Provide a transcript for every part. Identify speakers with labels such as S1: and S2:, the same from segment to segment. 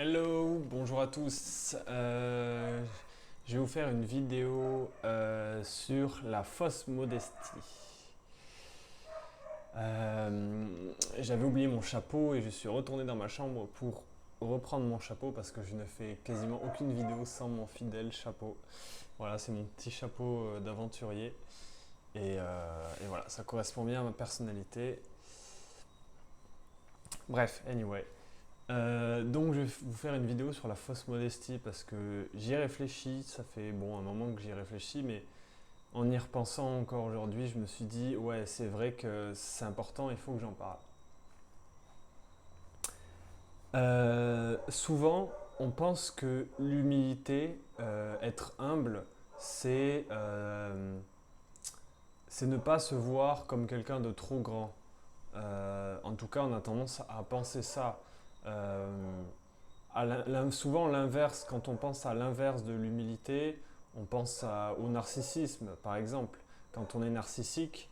S1: Hello, bonjour à tous. Je vais vous faire une vidéo sur la fausse modestie. J'avais oublié mon chapeau et je suis retourné dans ma chambre pour reprendre mon chapeau parce que je ne fais quasiment aucune vidéo sans mon fidèle chapeau. Voilà, c'est mon petit chapeau d'aventurier et voilà, ça correspond bien à ma personnalité. Bref, anyway. Donc je vais vous faire une vidéo sur la fausse modestie parce que j'y ai réfléchi, ça fait bon un moment que j'y réfléchis, mais en y repensant encore aujourd'hui, je me suis dit ouais c'est vrai que c'est important, il faut que j'en parle. Souvent on pense que l'humilité, être humble, c'est c'est ne pas se voir comme quelqu'un de trop grand. En tout cas on a tendance à penser ça. Euh, Souvent l'inverse, quand on pense à l'inverse de l'humilité, on pense au narcissisme par exemple. Quand on est narcissique,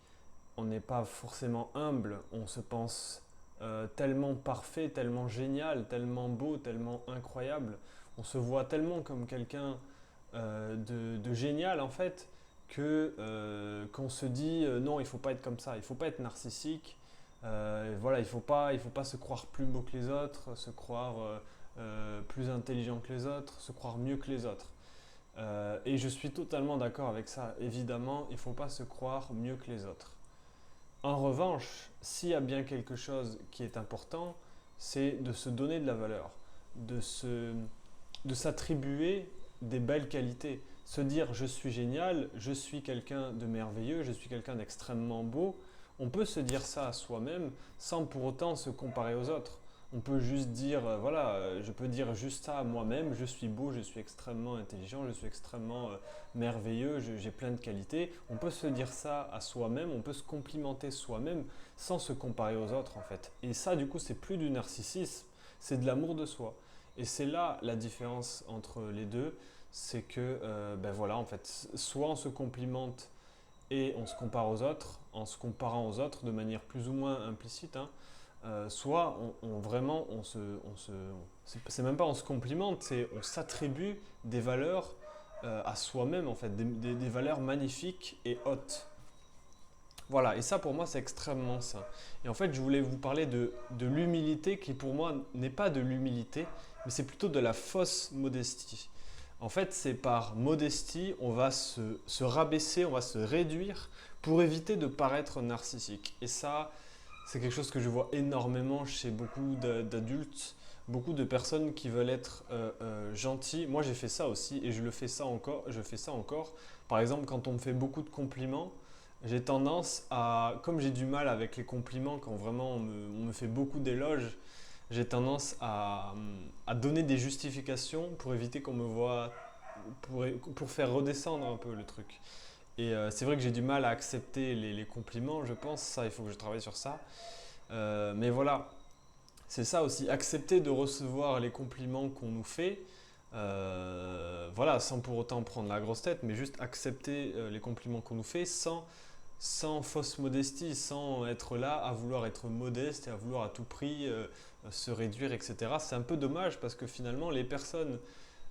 S1: on n'est pas forcément humble, on se pense tellement parfait, tellement génial, tellement beau, tellement incroyable. On se voit tellement comme quelqu'un de génial en fait qu'on se dit non, il faut pas être comme ça, il faut pas être narcissique. Voilà, il faut pas se croire plus beau que les autres, se croire plus intelligent que les autres, se croire mieux que les autres. Et je suis totalement d'accord avec ça. Évidemment, il ne faut pas se croire mieux que les autres. En revanche, s'il y a bien quelque chose qui est important, c'est de se donner de la valeur, de se, de s'attribuer des belles qualités. Se dire je suis génial, je suis quelqu'un de merveilleux, je suis quelqu'un d'extrêmement beau. On peut se dire ça à soi-même sans pour autant se comparer aux autres. On peut juste dire, voilà, je peux dire juste ça à moi-même, je suis beau, je suis extrêmement intelligent, je suis extrêmement merveilleux, j'ai plein de qualités. On peut se dire ça à soi-même, on peut se complimenter soi-même sans se comparer aux autres en fait. Et ça du coup c'est plus du narcissisme, c'est de l'amour de soi. Et c'est là la différence entre les deux, c'est que ben voilà en fait, soit on se complimente et on se compare aux autres, en se comparant aux autres de manière plus ou moins implicite, hein, soit vraiment c'est même pas on se complimente, c'est on s'attribue des valeurs à soi-même en fait, des valeurs magnifiques et hautes. Voilà, et ça pour moi c'est extrêmement sain. Et en fait je voulais vous parler de l'humilité qui pour moi n'est pas de l'humilité, mais c'est plutôt de la fausse modestie. En fait c'est par modestie on va se rabaisser, on va se réduire pour éviter de paraître narcissique. Et ça c'est quelque chose que je vois énormément chez beaucoup d'adultes, beaucoup de personnes qui veulent être gentils. Moi j'ai fait ça aussi et je fais ça encore. Par exemple quand on me fait beaucoup de compliments, j'ai tendance à, comme j'ai du mal avec les compliments quand vraiment on me fait beaucoup d'éloges, j'ai tendance à donner des justifications pour éviter qu'on me voit, pour faire redescendre un peu le truc. Et c'est vrai que j'ai du mal à accepter les compliments, je pense, ça il faut que je travaille sur ça. Mais voilà, c'est ça aussi, accepter de recevoir les compliments qu'on nous fait, voilà, sans pour autant prendre la grosse tête, mais juste accepter les compliments qu'on nous fait sans fausse modestie, sans être là à vouloir être modeste et à vouloir à tout prix se réduire, etc. C'est un peu dommage parce que finalement les personnes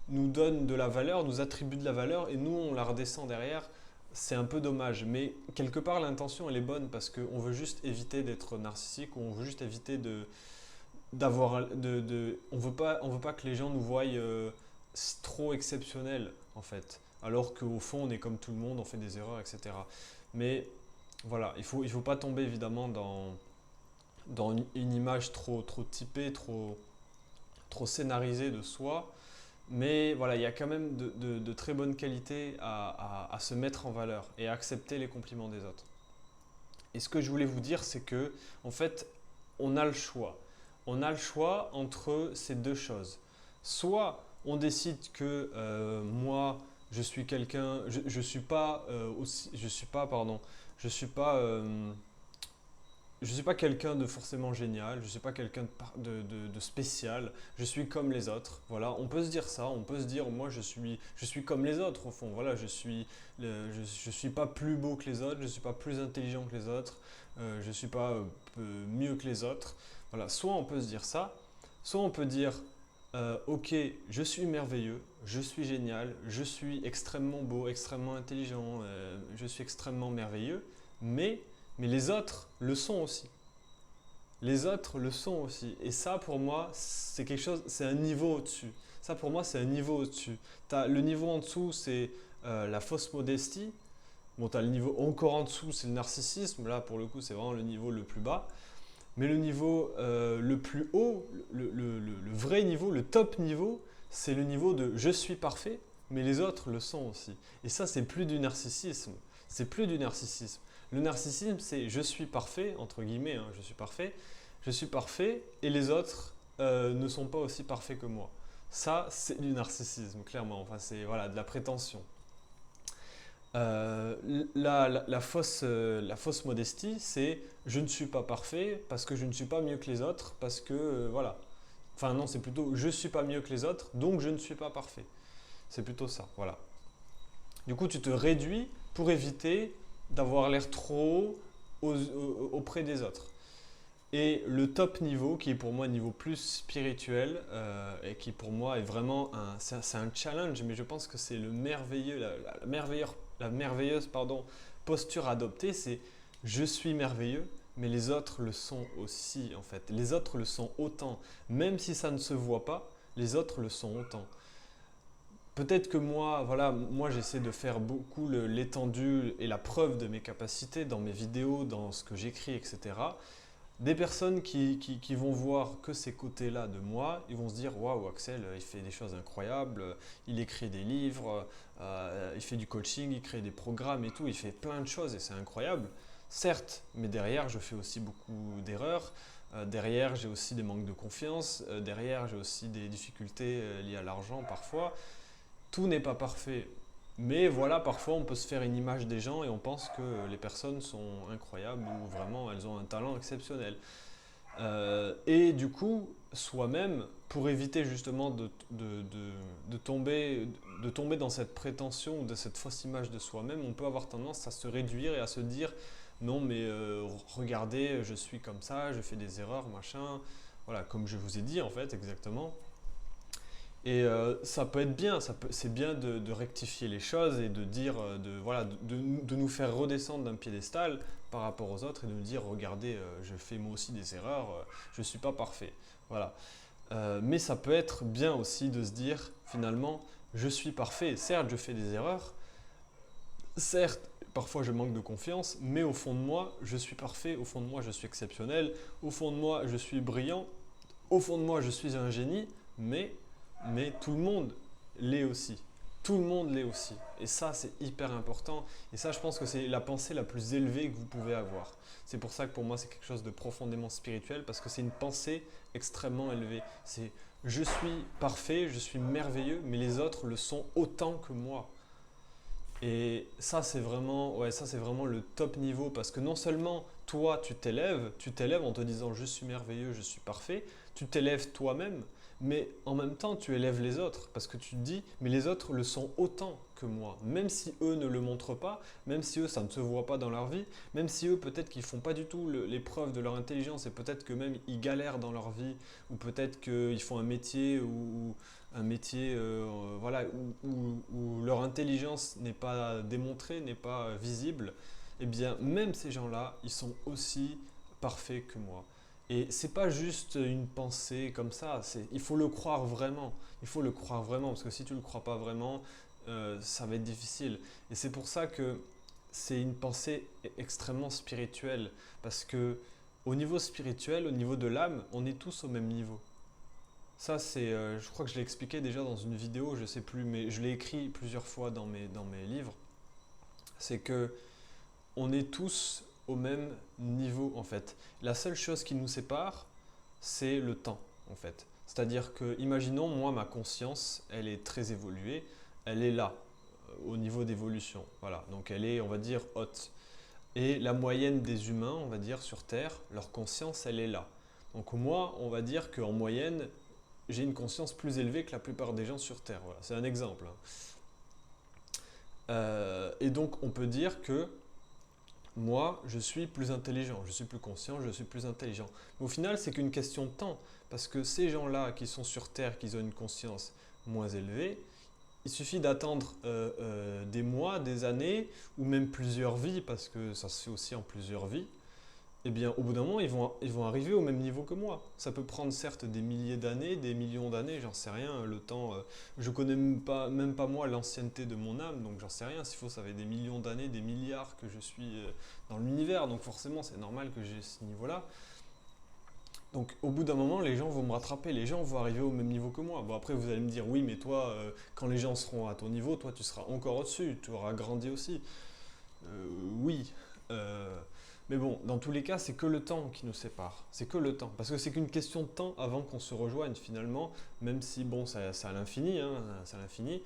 S1: nous donnent de la valeur, nous attribuent de la valeur et nous on la redescend derrière. C'est un peu dommage, mais quelque part l'intention elle est bonne parce qu'on veut juste éviter d'être narcissique ou on veut juste éviter on veut pas que les gens nous voient trop exceptionnels en fait, alors qu'au fond on est comme tout le monde, on fait des erreurs, etc. Mais voilà, il faut pas tomber évidemment dans une image trop typée, trop scénarisée de soi. Mais voilà, il y a quand même de très bonnes qualités à se mettre en valeur et à accepter les compliments des autres. Et ce que je voulais vous dire, c'est que en fait, on a le choix. On a le choix entre ces deux choses. Soit on décide que moi, je suis quelqu'un, je suis pas aussi, je suis pas, pardon, je suis pas je ne suis pas quelqu'un de forcément génial, je ne suis pas quelqu'un de spécial, je suis comme les autres. Voilà, on peut se dire ça, on peut se dire moi je suis comme les autres au fond. Voilà, je suis pas plus beau que les autres, je ne suis pas plus intelligent que les autres, je ne suis pas mieux que les autres. Voilà, soit on peut se dire ça, soit on peut dire ok, je suis merveilleux, je suis génial, je suis extrêmement beau, extrêmement intelligent, je suis extrêmement merveilleux, mais, mais les autres le sont aussi. Les autres le sont aussi. Et ça, pour moi, c'est quelque chose, c'est un niveau au-dessus. Ça, pour moi, c'est un niveau au-dessus. Le niveau en dessous, c'est la fausse modestie. Bon, tu as le niveau encore en dessous, c'est le narcissisme. Là, pour le coup, c'est vraiment le niveau le plus bas. Mais le niveau le plus haut, le vrai niveau, le top niveau, c'est le niveau de je suis parfait, mais les autres le sont aussi. Et ça, c'est plus du narcissisme. C'est plus du narcissisme. Le narcissisme, c'est je suis parfait, entre guillemets, hein, je suis parfait et les autres ne sont pas aussi parfaits que moi. Ça, c'est du narcissisme, clairement. Enfin, c'est voilà, de la prétention. Euh, la fausse modestie, c'est je ne suis pas parfait parce que je ne suis pas mieux que les autres, parce que voilà. Enfin non, c'est plutôt je ne suis pas mieux que les autres, donc je ne suis pas parfait. C'est plutôt ça, voilà. Du coup, tu te réduis pour éviter d'avoir l'air trop haut auprès des autres. Et le top niveau, qui est pour moi un niveau plus spirituel, et qui pour moi est vraiment c'est un challenge, mais je pense que c'est le merveilleux, la merveilleuse posture à adopter, c'est je suis merveilleux, mais les autres le sont aussi en fait. Les autres le sont autant. Même si ça ne se voit pas, les autres le sont autant. Peut-être que moi, voilà, moi j'essaie de faire beaucoup l'étendue et la preuve de mes capacités dans mes vidéos, dans ce que j'écris, etc. Des personnes qui vont voir que ces côtés-là de moi, ils vont se dire waouh, Axel, il fait des choses incroyables, il écrit des livres, il fait du coaching, il crée des programmes et tout, il fait plein de choses et c'est incroyable. Certes, mais derrière, je fais aussi beaucoup d'erreurs. Derrière, j'ai aussi des manques de confiance. Derrière, j'ai aussi des difficultés liées à l'argent parfois. Tout n'est pas parfait. Mais voilà, parfois on peut se faire une image des gens et on pense que les personnes sont incroyables ou vraiment elles ont un talent exceptionnel. Et du coup, soi-même, pour éviter justement de tomber dans cette prétention ou de cette fausse image de soi-même, on peut avoir tendance à se réduire et à se dire non mais regardez, je suis comme ça, je fais des erreurs, machin. Voilà, comme je vous ai dit en fait, exactement. Et ça peut être bien, c'est bien de rectifier les choses et de dire, voilà, de nous faire redescendre d'un piédestal par rapport aux autres et de nous dire, regardez, je fais moi aussi des erreurs, je ne suis pas parfait. Voilà. Mais ça peut être bien aussi de se dire, finalement, je suis parfait. Certes, je fais des erreurs. Certes, parfois je manque de confiance, mais au fond de moi, je suis parfait. Au fond de moi, je suis exceptionnel. Au fond de moi, je suis brillant. Au fond de moi, je suis un génie. Mais tout le monde l'est aussi. Tout le monde l'est aussi. Et ça, c'est hyper important. Et ça, je pense que c'est la pensée la plus élevée que vous pouvez avoir. C'est pour ça que pour moi, c'est quelque chose de profondément spirituel, parce que c'est une pensée extrêmement élevée. C'est je suis parfait, je suis merveilleux, mais les autres le sont autant que moi. Et ça, c'est vraiment, ouais, ça, c'est vraiment le top niveau, parce que non seulement toi, tu t'élèves en te disant je suis merveilleux, je suis parfait, tu t'élèves toi-même, mais en même temps, tu élèves les autres, parce que tu te dis, mais les autres le sont autant que moi, même si eux ne le montrent pas, même si eux, ça ne se voit pas dans leur vie, même si eux, peut-être qu'ils font pas du tout l'épreuve de leur intelligence, et peut-être que même ils galèrent dans leur vie, ou peut-être qu'ils font un métier ou un métier voilà, où leur intelligence n'est pas démontrée, n'est pas visible, eh bien même ces gens-là, ils sont aussi parfaits que moi. Et c'est pas juste une pensée comme ça, il faut le croire vraiment. Il faut le croire vraiment, parce que si tu ne le crois pas vraiment, ça va être difficile. Et c'est pour ça que c'est une pensée extrêmement spirituelle, parce que au niveau spirituel, au niveau de l'âme, on est tous au même niveau. Ça, je crois que je l'ai expliqué déjà dans une vidéo, je sais plus, mais je l'ai écrit plusieurs fois dans mes livres. C'est que on est tous au même niveau en fait. La seule chose qui nous sépare, c'est le temps en fait. C'est-à-dire que, imaginons, moi, ma conscience, elle est très évoluée, elle est là, au niveau d'évolution. Voilà, donc elle est, on va dire, haute. Et la moyenne des humains, on va dire, sur Terre, leur conscience, elle est là. Donc moi, on va dire qu'en moyenne, j'ai une conscience plus élevée que la plupart des gens sur Terre. Voilà, c'est un exemple. Et donc on peut dire que moi, je suis plus intelligent, je suis plus conscient, je suis plus intelligent. Mais au final, c'est qu'une question de temps, parce que ces gens-là qui sont sur Terre, qui ont une conscience moins élevée, il suffit d'attendre des mois, des années, ou même plusieurs vies, parce que ça se fait aussi en plusieurs vies. Eh bien, au bout d'un moment, ils vont arriver au même niveau que moi. Ça peut prendre certes des milliers d'années, des millions d'années, j'en sais rien. Le temps, je connais même pas moi l'ancienneté de mon âme, donc j'en sais rien. S'il faut, ça fait des millions d'années, des milliards que je suis dans l'univers, donc forcément, c'est normal que j'ai ce niveau-là. Donc, au bout d'un moment, les gens vont me rattraper, les gens vont arriver au même niveau que moi. Bon, après, vous allez me dire, oui, mais toi, quand les gens seront à ton niveau, toi, tu seras encore au-dessus, tu auras grandi aussi. Oui. Euh, mais bon, dans tous les cas, c'est que le temps qui nous sépare. C'est que le temps. Parce que c'est qu'une question de temps avant qu'on se rejoigne finalement, même si, bon, c'est à l'infini, hein, c'est à l'infini,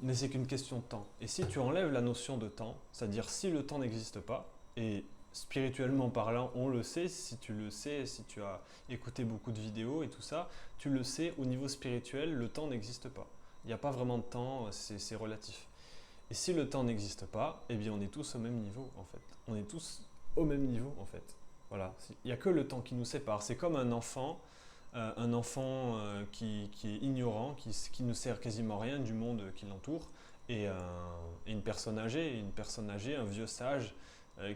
S1: mais c'est qu'une question de temps. Et si tu enlèves la notion de temps, c'est-à-dire si le temps n'existe pas, et spirituellement parlant, on le sait, si tu le sais, si tu as écouté beaucoup de vidéos et tout ça, tu le sais, au niveau spirituel, le temps n'existe pas. Il n'y a pas vraiment de temps, c'est relatif. Et si le temps n'existe pas, eh bien on est tous au même niveau en fait. On est tous au même niveau en fait. Voilà, il n'y a que le temps qui nous sépare. C'est comme un enfant qui est ignorant, qui ne sert quasiment rien du monde qui l'entoure, et une personne âgée, un vieux sage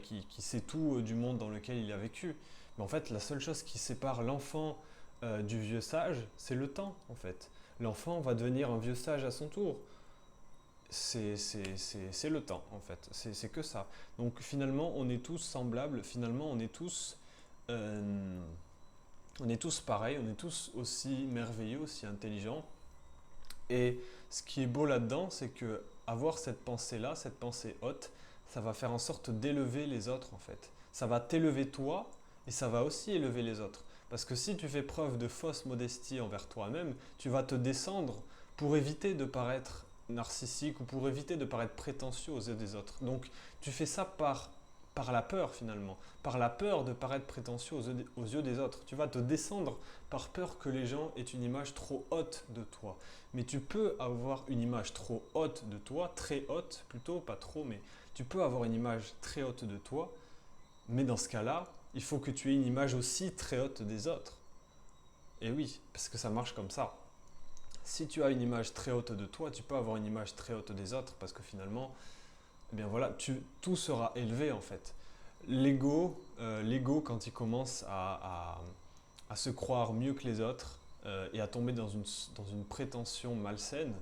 S1: qui sait tout du monde dans lequel il a vécu. Mais en fait, la seule chose qui sépare l'enfant du vieux sage, c'est le temps en fait. L'enfant va devenir un vieux sage à son tour. C'est le temps en fait, c'est que ça. Donc finalement on est tous semblables, finalement euh, on est tous pareils, on est tous aussi merveilleux, aussi intelligents. Et ce qui est beau là-dedans, c'est que avoir cette pensée-là, cette pensée haute, ça va faire en sorte d'élever les autres en fait. Ça va t'élever toi et ça va aussi élever les autres. Parce que si tu fais preuve de fausse modestie envers toi-même, tu vas te descendre pour éviter de paraître narcissique ou pour éviter de paraître prétentieux aux yeux des autres. Donc tu fais ça par la peur finalement, par la peur de paraître prétentieux aux yeux des autres. Tu vas te descendre par peur que les gens aient une image trop haute de toi. Mais tu peux avoir une image trop haute de toi, très haute plutôt, pas trop, mais tu peux avoir une image très haute de toi, mais dans ce cas-là, il faut que tu aies une image aussi très haute des autres. Et oui, parce que ça marche comme ça. Si tu as une image très haute de toi, tu peux avoir une image très haute des autres, parce que finalement, eh bien voilà, tout sera élevé en fait. L'ego quand il commence à se croire mieux que les autres et à tomber dans une prétention malsaine,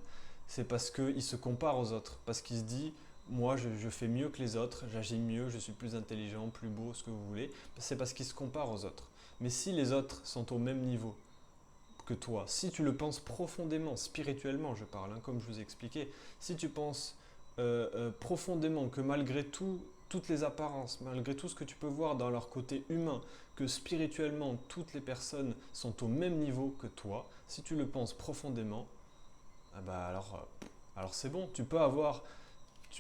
S1: c'est parce qu'il se compare aux autres, parce qu'il se dit, moi je fais mieux que les autres, j'agis mieux, je suis plus intelligent, plus beau, ce que vous voulez, c'est parce qu'il se compare aux autres. Mais si les autres sont au même niveau que toi, si tu le penses profondément, spirituellement je parle, hein, comme je vous ai expliqué, si tu penses profondément que malgré tout, toutes les apparences, malgré tout ce que tu peux voir dans leur côté humain, que spirituellement toutes les personnes sont au même niveau que toi, si tu le penses profondément, ah bah alors c'est bon, tu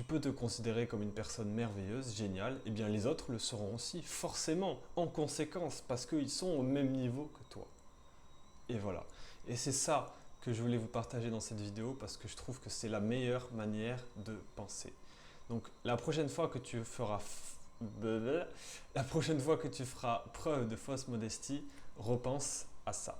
S1: peux te considérer comme une personne merveilleuse, géniale, et bien les autres le seront aussi, forcément, en conséquence, parce qu'ils sont au même niveau que toi. Et voilà. Et c'est ça que je voulais vous partager dans cette vidéo parce que je trouve que c'est la meilleure manière de penser. Donc la prochaine fois que tu feras la prochaine fois que tu feras preuve de fausse modestie, repense à ça.